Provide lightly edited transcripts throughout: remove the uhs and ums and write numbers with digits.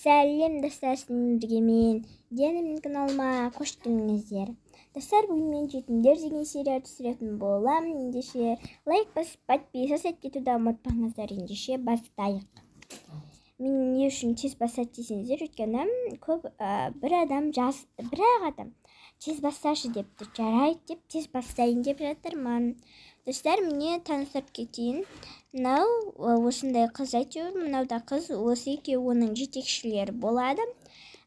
Сәлем достар, сіздермен бірге мен Диананың каналыма қош келдіңіздер. Достар, бүгін мен жетімдер деген серия түсіретін боламын. Ендеше лайк басып, подписываться етуді ұмытпаңыздар. Ендеше бастайық. Мен не үшін тез бастайды десеңіздер, өйткені бір адам тез басташы депті, жарайды деп тез бастайын деп жатырмын. Достар, міне таныстырып кетейін. Мынау осындай қыз, әйтеуір мынауда қыз, осы екеуі оның жетекшілері болады.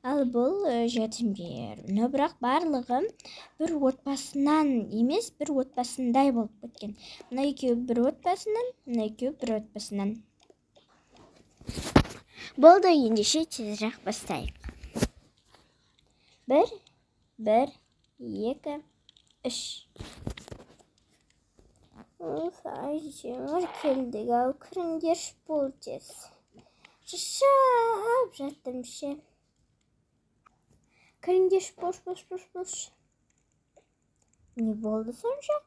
Ал бұл жетімдер. Но бірақ барлығы бір отбасынан емес, бір отбасындай болып кеткен. Мына екеуі бір отбасынан, мына екеуі бір отбасынан. Болды, ендеше тезірек бастайық. 1, 2, 3. Әйтеуір келдік, ау кіріңдер бұл тез. Шашап жаттым ше. Кіріңдер бош. Не болды сонша?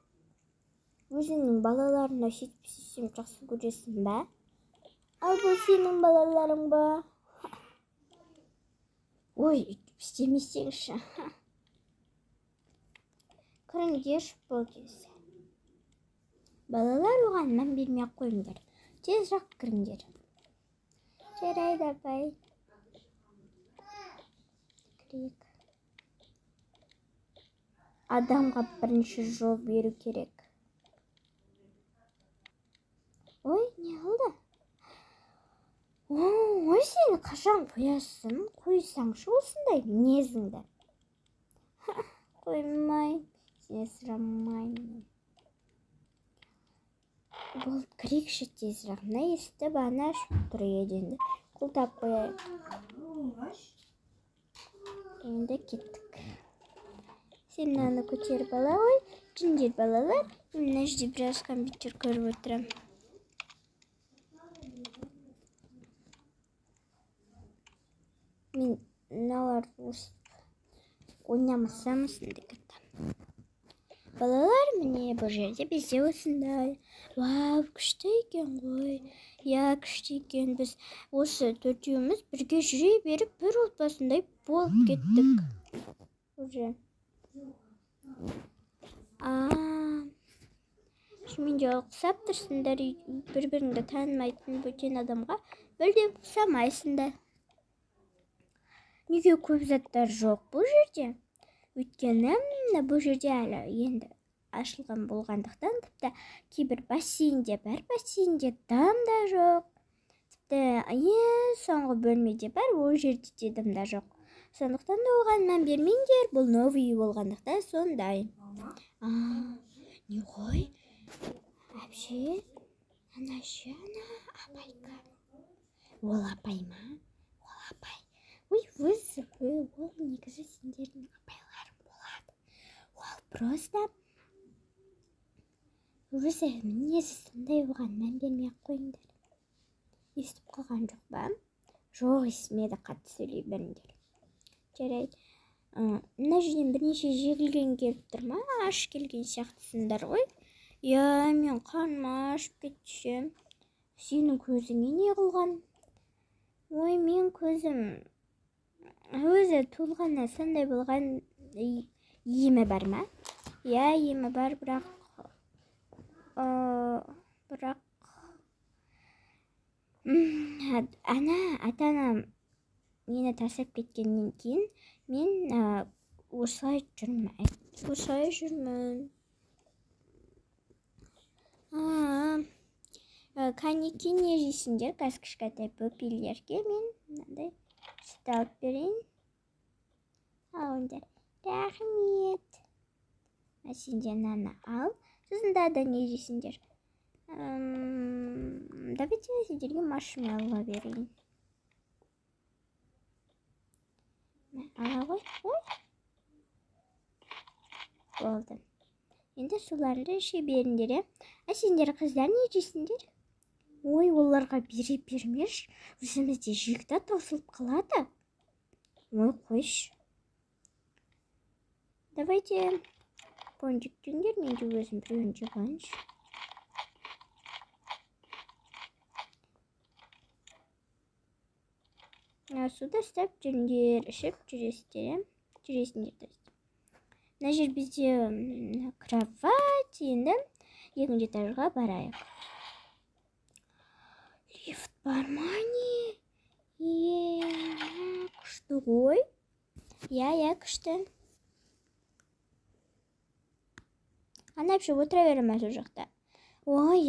Өзіңнің балаларына сөйтіп жақсы көресің бә? Ал бұл сенің балаларың ба? Ой, істемесеңші. Кіріңдер бұл тез. Балалар оған мән бермей қойыңдар. Тезірек кіріңдер. Жарайды апай. Кірейік. Адамға бірінші жол беру керек. Ой, не қылды? Ой, сені қашан қоясың? Қойсаңшы осындай мінезіңді. Қоймай, сені сұрамаймын. Бұл кірекші тезірек. Мына есікті бана ашып тұр еденді. Құлтап қояйық. Енді кеттік. Сен мынаны көтер бала ғой. Жіндер балалар. Мына жерде біраз компьютер көріп отырам. Мен мыналар ойнамасам осындай кеттім. Балалар, міне бұл жерде бізде осындай. Вау, күшті екен ғой. Я, күшті екен. Біз осы төртеуміз бірге жүре беріп, бір отбасындай болып кеттік. Уже. Менде ұқсап тұрсыңдар, бір-біріңді танымайтын бөтен адамға бірден ұқсамайсыңдар. Неге көп заттар жоқ бұл жерде? Өйткені бұл жерде әлі енді ашылған болғандықтан, тіпті кейбір бассейнде бар, бассейнде дым да жоқ. Тіпті соңғы бөлмеде бар, ол жерде де дым да жоқ. Сондықтан да оған мән бермеңдер, бұл новый болғандықтан сондай. Не ғой? Әпше? Ана апайға. Ол апай ма? Ол апай. Ой, ол негізі сендердің апайларың болады. Ол просто өзі мінезі сондай оған мән бермей қойыңдар. Естіп қалған жоқ ба? Жоқ, естімеді, қатты сөйлей беріңдер. Жарайды. Мына жерден бірнеше жегілген келіп тұр ма? Аш келген сияқтысыңдар ғой. Я, мен қарным ашып кетшем. Сенің көзіңе не қылған? Ой, мен көзім өзі туылғаннан сондай болған. Емі бар ма? Я, емі бар, бірақ ата-анам мені тастап кеткеннен кейін мен осылай жүрмін. Қанеке не жейсіңдер? Қазір кішкентай пөпелерге мен мынандай сүт алып берейін. Алыңдар. Рахмет. Сендер мынаны ал. Сосын да не жейсіңдер? Давайте сендерге маршмеллоу берейін. Ала ғой. Болды. Енді суларды іше беріңдер. Сендер қыздар не жейсіңдер? Ой, оларға бермеш. Өзімізде жүйікті таусылып қалады. Ой, қойш. Давайте пончик жеңдер, мен де өзім біреуін жығаншы. Суда істеп жүріңдер, ішіп жүресіңдер. То есть. Мына жер бізде кровать, енді екінші этажға барайық. Лифт бар ма не? Күшті ғой. Я күшті. Ана әпші отыра береміз ол жақта. Ой,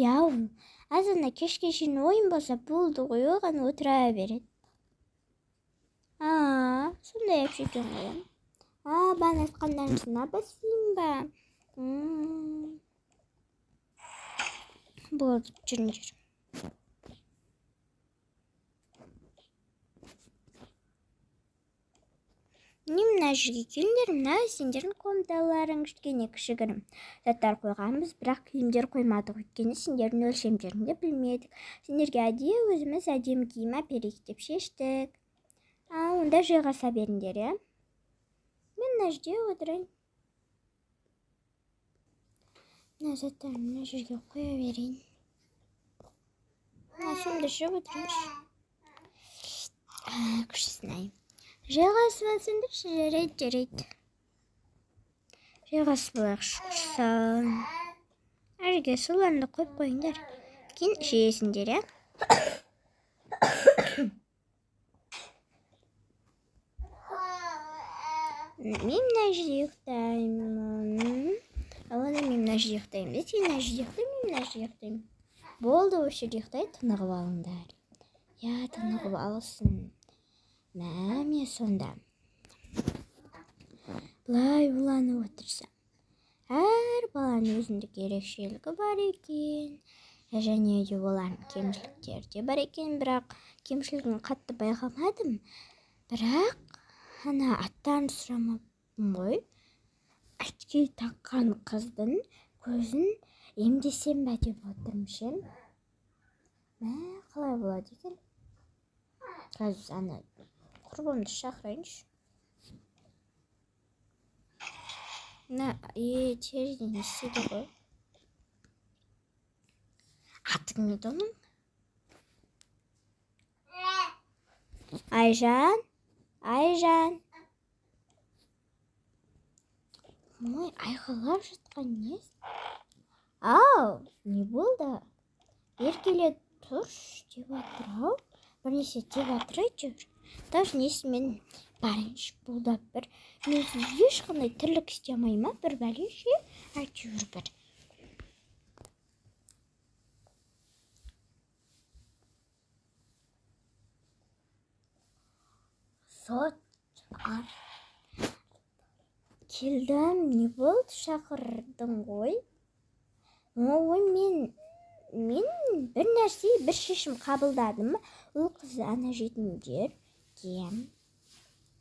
азына кешке шейін ойын болса болды ғой, оған отыра береді. Сондай әпші екен ғой. Бән айтқандарымсына басайын ба? Болды, жүріңдер. Мына жерге келіңдер, мына сендердің комнаталарың кішкене кішігірім заттар қойғанбыз, бірақ киімдер қоймадық, өйткені сендердің өлшемдеріңді білмедік. Сендерге өзіміз әдемі киім әперейік деп шештік. Онда жайғаса беріңдер, я? Мен мына жерде отырайын. Мына заттарын мына жерге қоя берейін. Сонда жеп отырайыншы. Күшсін ай. Жайғасып алсаңдар, жарайды. Жайғасып алайық шықсан. Әрге соларында қойып қойыңдар. Кейін жейсіңдер, я? Мен мына жерде ұйықтаймын. Алада мен мына жерде ұйықтаймын. Сен мына жерде ұйықтаймын, мен мына жерде ұйықтаймын. Болды, осы жерде ұйықтай, тынығып алыңдар. Я, тынығып алсын. Мәме сонда. Бұлай уланып отырса. Әр баланың өзіндік ерекшелігі бар екен. Және де олардың кемшіліктері де бар екен, бірақ кемшілігін қатты байқамадым. Бірақ ана аттан сұрамаппын ғой. Очки таққан қыздың көзін емдесем бе деп отырмын. Қалай болады екен? Қазір ана құрбымды шақырайыншы. Терден істеді ғой. Атың не оның? Айжан. Ой, айқайлап жатқан не? Не болды? Еркеле тұрш деп атыр-ау. Бірнесе деп атыр әйтеуір. Даже несімен барыншы бұлдап бір. Мен ешқандай тірлік істемей ма? Бір бәлеше әйтеуір бір. Келдім, не болды? Шақырдың ғой? Ой, мен бір нәрсе, бір шешім қабылдадым. Ол қыз ана жетімдер кем.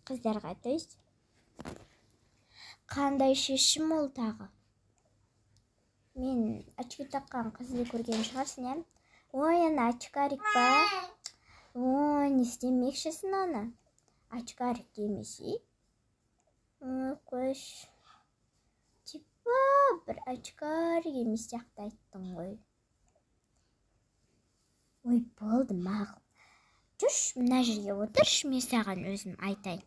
Қыздарға тойыз. Қандай шешім ол тағы? Мен очки таққан қызды көрген шығарсын, әм? Ой, ана очкарик ба? Ой, не істемекшісін ана? Очкарик демесе? Қош. Типа, бір очкарик емес сияқты айттың ғой. Ой, болды мағыл. Жүрш, мына жерге отырш, мен саған өзім айтайын.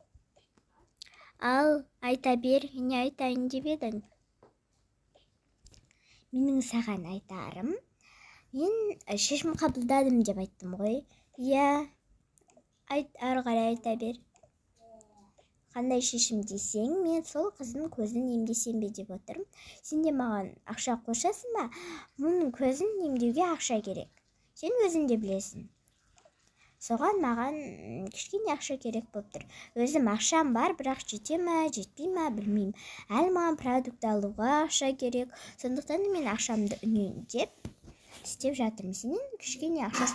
Ал, айта бер, не айтайын деп едің? Менің саған айтарым, мен шешім қабылдадым деп айттым ғой. Я, ары қарай айта бер. Қандай шешім десең, мен сол қыздың көзін емдесем бе деп отырмын. Сен де маған ақша қосасың ба? Мұның көзін емдеуге ақша керек. Сен өзің де білесің. Соған маған кішкене ақша керек болып тұр. Өзім ақшам бар, бірақ жете ме, жетпей ме, білмеймін. Әлі маған продукт алуға ақша керек. Сондықтан мен ақшамды үнемдеп істеп жатырмын. Сенен кішкене ақша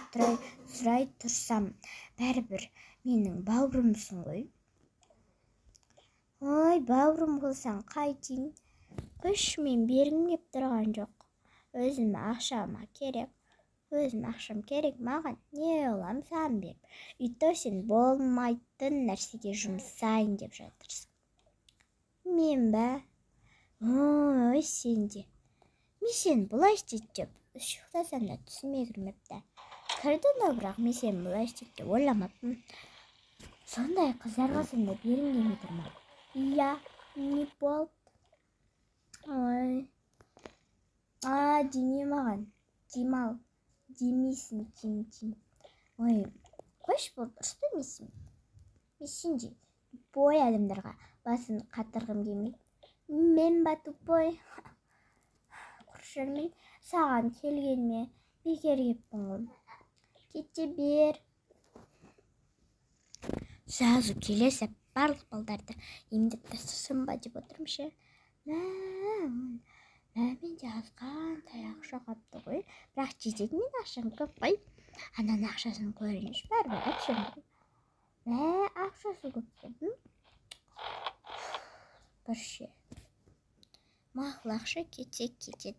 сұрай тұрсам, бәрібір менің бауырымсың ғой. Ой, бауырым болсаң қайтейін. Күш мен бергім кеп тұрған жоқ. Өзім ақшама керек. Өзім ақшам керек маған. Не олам саған беріп. Үйті сен болмайтын нәрсеге жұмсайын деп жатырсың. Мен бә? Ой, сен де. Мен сен бұлай істейді деп. Шықтасам да түсіме кірмепті. Кірді да, бірақ мен сен бұлай істейді деп ойламаппын. Сондай қызарға сонда бергім келмей тұр ма? Иә, не болды? Ой. Деме маған. Демал. Демейсің, дем. Ой, қойшы бұл дұрыс демейсің. Мен же тупой адамдарға басын қатырғым келмейді. Мен ба тупой? Құршырмен саған келгенме бекер кеппін ғой. Кете бер. Сразу келесі барлық балдарды емдеп тастасам ба деп отырмын ше. Менде азғантай ақша қапты ғой. Бірақ жететін мен ақшам көп қой. Ананың ақшасын көрейінші. Бәрібір ақшам көп. Ақшасы көп дедім. Бір ше. Мақұл ақша кетеді.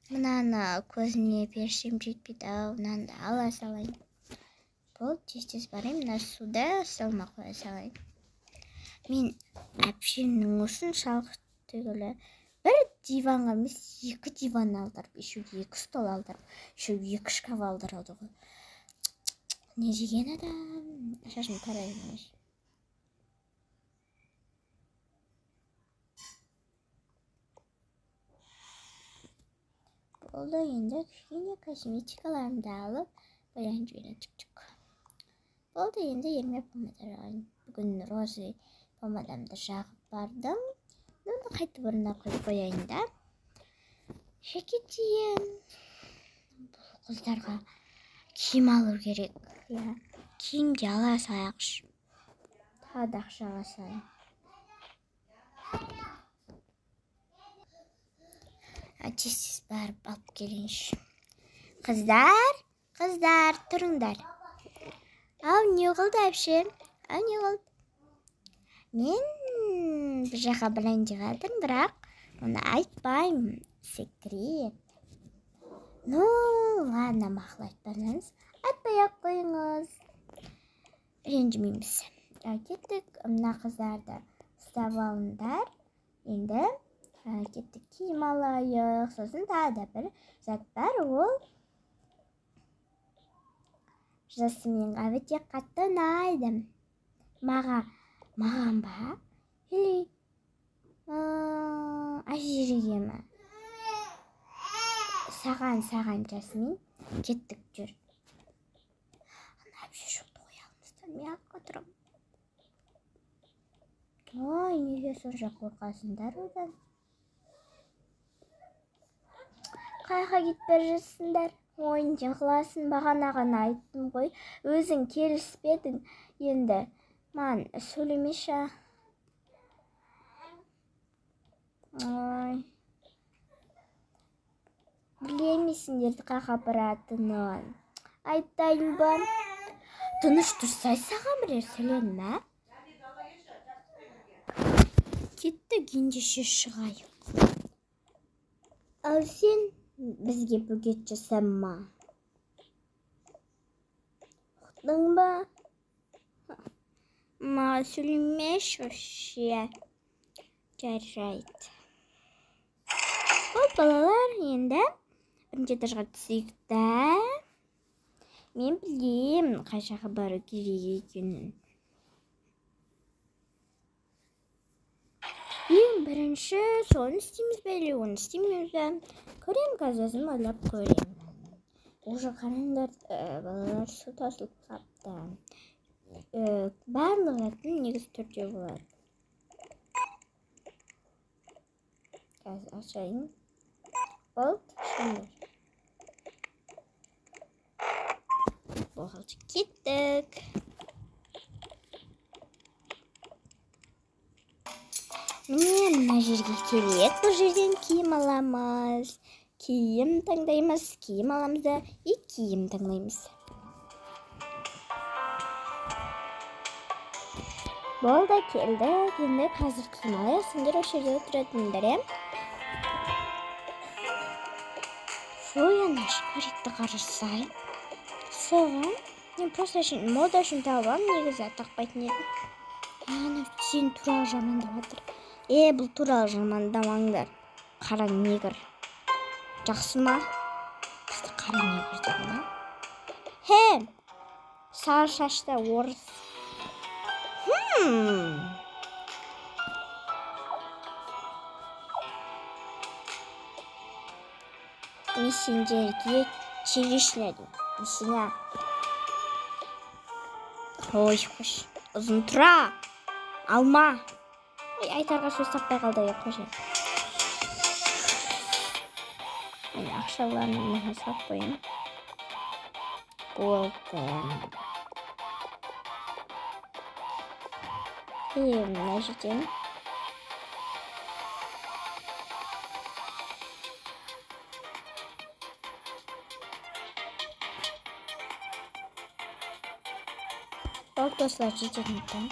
Мынаны көзіне персем жетпейді ау. Мынаны ала салайын. Бұл тез барайын. Мына суда салма қоя салайын. Мен әпшемнің осын шалқы түгілі. Бір диванға емес, 2 диван алдырып, үшеуге 2 стол алдырып, үшеуге 2 шкаф алдырады ғой. Не деген адам? Шашым тараймыз. Болды енді кішкене косметикаларымды алып, боян жүйені чүк. Болды енді ерме помада жағайын. Бүгін розы помадамды жағып бардым. Оны қайтып орнына қойып қояйын да. Шекетейін. Бұл қыздарға киім алу керек. Киім де ала салайықшы. Тағы да ақшаға салайын. Тез барып алып келейінші. Қыздар, тұрыңдар. Ау, не қылды әпше? Ау, не қылды? Мен бір жаққа білайын деғадым, бірақ оны айтпаймын. Секрет. Ну, ладно, мақұл айтпасаңыз. Айтпай-ақ қойыңыз. Ренжімейміз. Кеттік, мына қыздарды ұстап алыңдар. Енді кеттік киім алайық. Сосын тағы да бір зат бар, ол жасминға өте қатты ұнайды. Маған ба? Или Әжереге ме? Саған жасмин. Кеттік жүр. Ана әпше жоқты қоялымыздар. Мен аққа тұрам. Ой, неге сонша қорқасыңдар одан? Қайға кетпер жассыңдар? Ойын қыласын бағанаған айттым ғой. Өзің келіспедің. Енді ман сөйлемеші. Ой. Білемейсіңдерді қаға бұратынын. Айтайын ба? Тыныш тұрсай саған бірер сөйлен ме? Кеттік ендеше шығайық. Ал сен бізге бөгет жасама. Ұқтың ба? Ма сөйлемеш өше. Жарайды. Ол балалар енді бірінші этажға түсейік та. Мен білем қай жаққа бару керек екенін. Ең бірінші соны істейміз бе, или оны істейміз бе? Көрем қазасын ойлап көрем. Уже қараңдар, балалар су тасылып қапты. Барлық заттың негізі түрде болады. Қазір ашайын. Болды, шындар. Болды, кеттік. Міне, мына жерге келек. Бұл жерден киім аламыз. Киім таңдаймыз, киім аламыз да, и киім таңдаймыз. Болды, келді. Енді қазір киім алайық. Сендер осы жерде отыратындар, Ана шкурикті қарасай. Соған, мен просто мода үшін табам, негізі тақпайтын едім. Ана сен туралы жамандап жатыр. Бұл туралы жамандамаңдар. Қара негр. Жақсы ма? Бізді қара негр деп ма? Сары шашты орыс. мессенджерге черешня. Ой, хош. Ұзын тұра. Алма. Айтарға сөз таппай қалды ек қош. Мен ақшаларымды мені сап қойым. Болды. Мына жерден. Болды достар, жететін екен.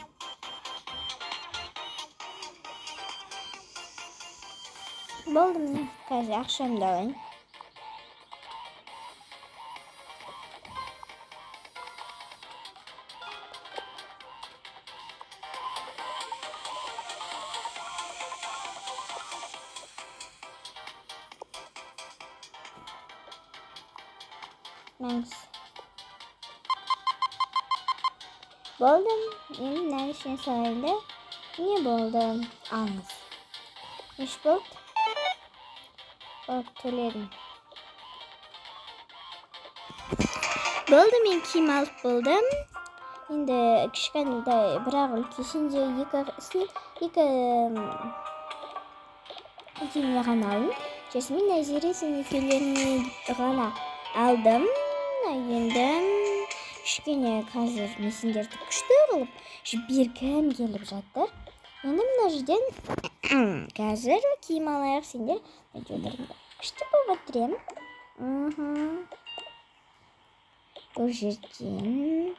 Болды міне, қазір ақшамды алайын. Мәңіз. Болды, енді нәңізшен салайында. Не болды? Аңыз. Еш болды? Болды, төледім. Болды, мен киім алып болдым. Енді кішкентай бірақ үлкешінде екі киімге ғана алдым. Жасмин Назиресін екеулеріне ғана алдым. Енді кішкене қазір мессенджерді күшті қылып жібергім келіп жатыр. Енді мына жерден қазір киім алайық, сендер күшті болып отырем. Бұл жерден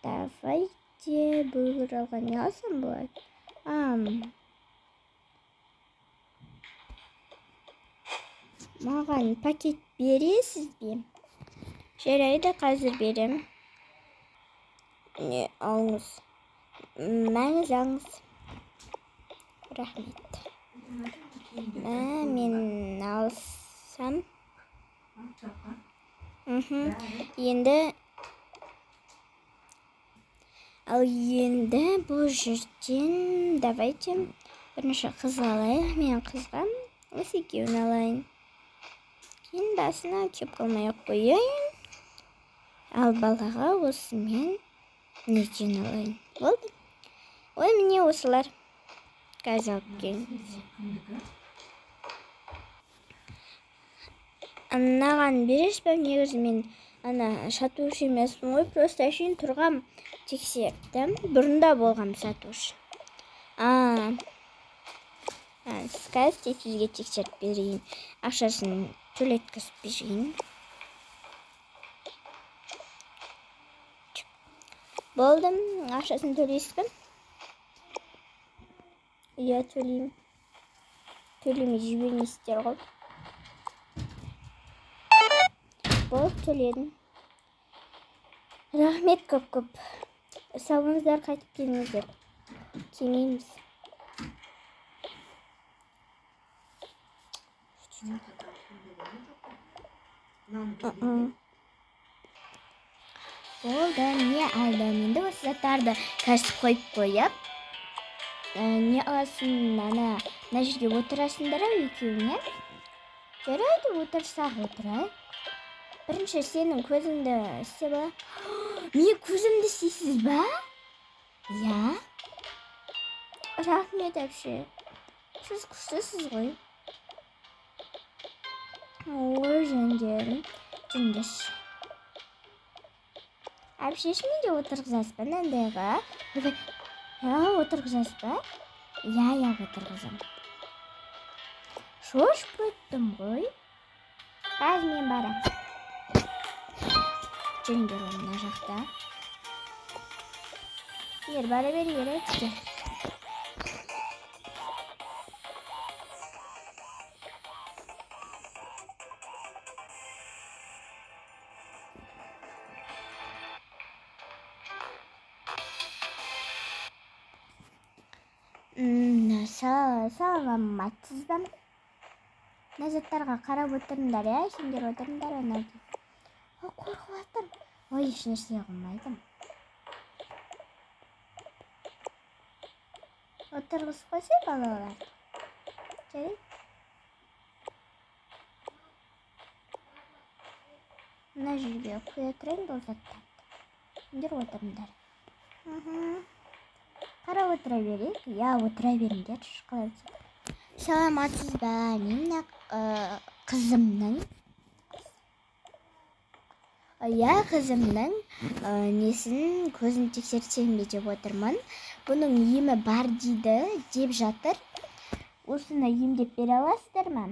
давайте бұл алған не алсам болады? Маған пакет бересіз бе? Жарайды, қазір берем. Не алыңыз? Мәңіз алыңыз. Рахмет. Мен алсам. Енді бұл жерден давайте бірінші қыз алайық. Мен қызға осы екеуін алайын. Кейін басына кеп қалмай қояйын. Ал балаға осы мен неден алайын. Болды. Ой, міне осылар. Қазір алып келіңіз. Анаған береш бәм, негізі мен сатушы емеспін ғой, просто әшейін тұрғам тексердім. Бұрында болғам сатушы. Қазір сізге тексеріп берейін. Ақшасын төлеткізіп берейін. Болдым, ақшасын төлейсіз бе? Иә, төлеймін. Төлемей жібермейсіздер ғой. Болып төледім. Рахмет көп-көп. Сау болыңыздар, қайтып келіңіздер. Келмейміз. Болды, не алдым? Енді осы заттарды кәсіп қойып. Не аласын, мына жерге отырасыңдар екеуіне. Жарайды, отырсақ отырайық. Бірінші сенің көзіңді істе бала. Мен көзімді істейсіз ба? Я? Рахмет әпше. Сіз күштісіз ғой. Ой, жөндерім. Жүндіш. Әпшешімен де отырғызасыз ба? Нәндайға? Отырғызасыз ба? Я, отырғызам. Шош бөттім ғой. Қазір мен барам. Жүндер мына жақта. Бара бер, етке. Саламатсыз ба? Мына заттарға қарап отырыңдар, сендер отырыңдар ана. Қорқып жатыр. Ой, ешнәрсе қылмайды. Отырғызып қойсай балалар. Жарайды. мына жерге құя тұрайын бұл заттарды. Сендер отырыңдар. Қарап отыра берейік. Я отыра беріңдер. Саламатсыз ба? Мен қызымның несін көзін тексертсем бе деп отырмын. Бұның емі бар дейді, деп жатыр. Осыны емдеп бере аласыздар ма?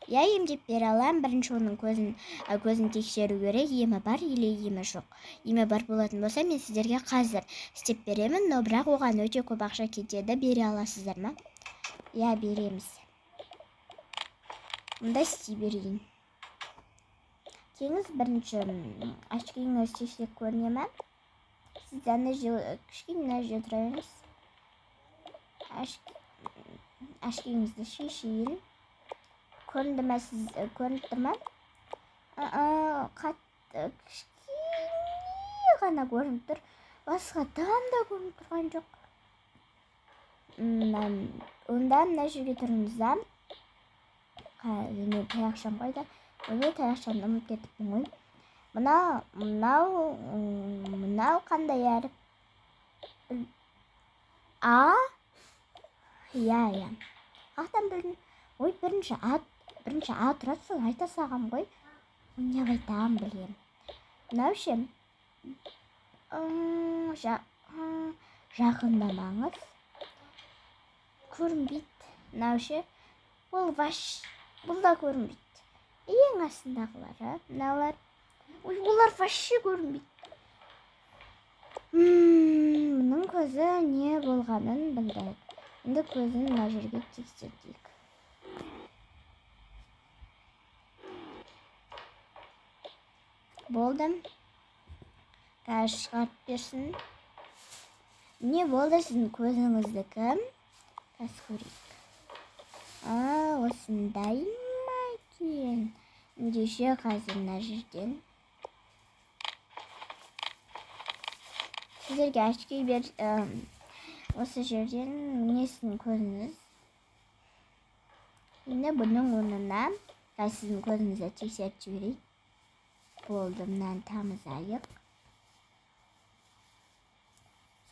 Я емдеп бере алам. Бірінші оның көзін тексеру керек, емі бар или емі жоқ. Емі бар болатын болса, мен сіздерге қазір істеп беремін, но бірақ оған өте көп ақша кетеді. Бере аласыздар ма? Я береміз. Мұнда істей берейін. Теңіз бірінші ашкеңіз шешек көріне ма? Сіз кішкене жел тұра беріңіз. Ашкеңізді шешейін. Көрінді ма, сіз көрініп тұр ма? Кішкене ғана көрініп тұр. Басқа там да көрініп тұрған жоқ. Онда мына жерге тұрыңызда. Мен таяқшам қойды. Өзі таяқшамды ұмытып кетіппін ғой. Мынау қандай әріп? Я. Ақтан білдің. Ой, бірінші А тұрады, сол айта сағам ғой. Не айтам білем. Мынау ше. Жақындамаңыз. Көрінбейді. Мынау ше. Бұл да көрінбейді. Ең астындағылары, мыналар. Ой, олар вообще көрінбейді. Мұның көзі не болғанын білдік. Енді көзін мына жерге тексердік. Болды. Қазір шығарып берсін. Не болды сіздің көзіңіздікі? Қазір көрейік. Осындай ма екен? Ендеше қазір мына жерден сіздерге ашки бер. Осы жерден несін көзіңіз? Енді бұның орнына сіздің көзіңізді тексеріп жіберейік. Болды, мынаны тамызайық.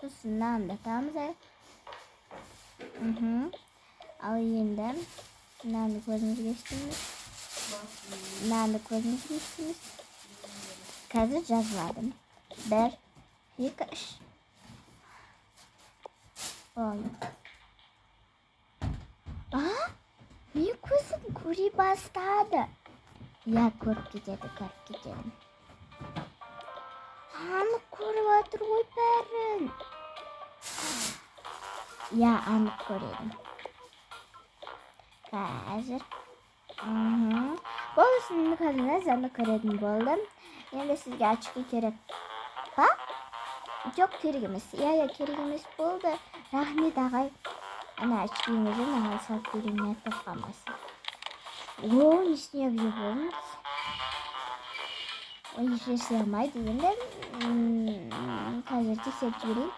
Сосын мынаны да тамызайық. Ал енді мынаны көзіңізге істейміз. Қазір жазыладым. 1, 2, 3. Болды. Мен көзім көре бастады. Я көріп кетеді. Анық көріп атыр ғой бәрін. Я анық көреді. Қазір. Бұл сіздің көзіңіз анық көретін болды. Енді сізге очки керек па? Жоқ, керек емес. Я керек емес болды. Рахмет ағай. Ана очкиіңізді маған салып беруіне тоққанбасын. Несіне бе болмыз? Ешер сыймайды. Енді қазір тексеріп жіберейін.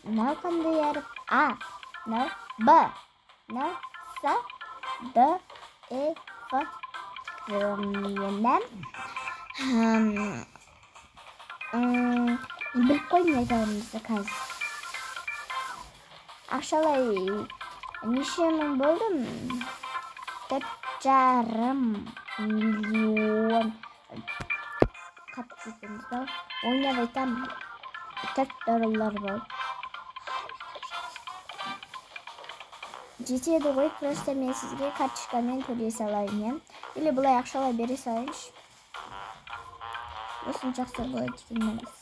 Мынау қандай әріп? Мынау Б. Мынау С, Д, Е, Ф. Біліп қой не айтарымызды қазір. Ақшалай неше мың болды? 4,5 миллион. Қатып кетеміз ба? Ойнап айтам. $4 болды. Жетеді ғой, просто мен сізге карточкамен төлей салайын. Или бұлай ақшалай бере салайыншы. Осыны жақсы болады деген емес.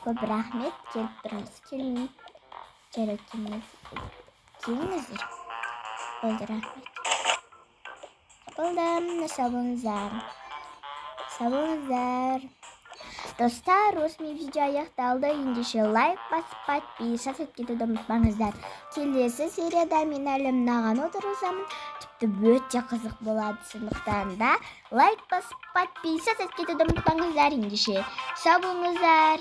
Көп рахмет, келіп тұрыңыз. Келмейін. Жарайды, келіңіздер. Болды, рахмет. Болды, сау болыңыздар. Достар, осымен видео аяқталды. Ендеше лайк басып, подписаться етуді ұмытпаңыздар. Келесі серияда мен әлі мынаған отырғызамын. Тіпті өте қызық болады, сондықтан да лайк басып, подписаться етуді ұмытпаңыздар. Ендеше сау болыңыздар.